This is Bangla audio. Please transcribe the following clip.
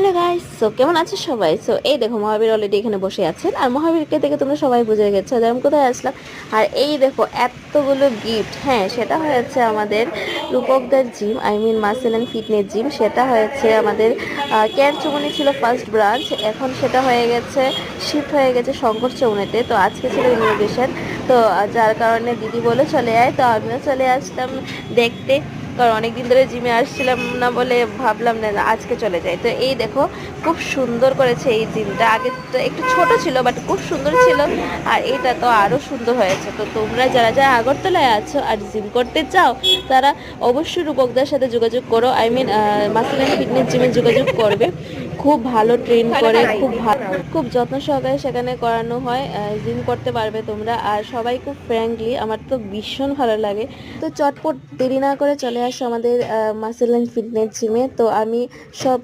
হ্যালো গাইস, সো কেমন আছো সবাই? সো এই দেখো মহাবীর অলরেডি এখানে বসে আছেন, আর মহাবীরকে দেখে তোমরা সবাই বুঝে গেছো যে আমি কোথায় আসলাম। আর এই দেখো এতগুলো গিফট। হ্যাঁ, সেটা হয়েছে আমাদের রূপকদার gym, I mean muscle and fitness gym. সেটা হয়েছে আমাদের কেয়ার চৌমুনি ছিল ফার্স্ট ব্রাঞ্চ, এখন সেটা হয়ে গেছে, শিফট হয়ে গেছে শঙ্কর চৌমুনিতে। তো আজকে ছিল ইনোগ্রেশন, তো যার কারণে দিদি বলে চলে আয়, তো আমিও চলে আসলাম দেখতে। কারণ অনেকদিন ধরে জিমে আসছিলাম না বলে ভাবলাম না আজকে চলে যাই। তো এই দেখো খুব সুন্দর করেছে এই জিমটা। আগে তো একটু ছোট ছিল বাট খুব সুন্দর ছিল, আর এটা তো আরো সুন্দর হয়েছে। তো তোমরা যারা যারা আগরতলায় আছো আর জিম করতে চাও তারা অবশ্যই রূপকদার সাথে যোগাযোগ করো, I mean muscle and fitness জিমে যোগাযোগ করবে। খুব ভালো ট্রেন করে, খুব ভালো, খুব যত্ন সহকারে সেখানে করানো হয়। জিম করতে পারবে তোমরা, আর সবাই খুব ফ্র্যাঙ্কলি, আমার তো ভীষণ ভালো লাগে। তো চটপট দেরি না করে চলে আসো আমাদের মাসেল অ্যান্ড ফিটনেস জিমে। তো আমি সব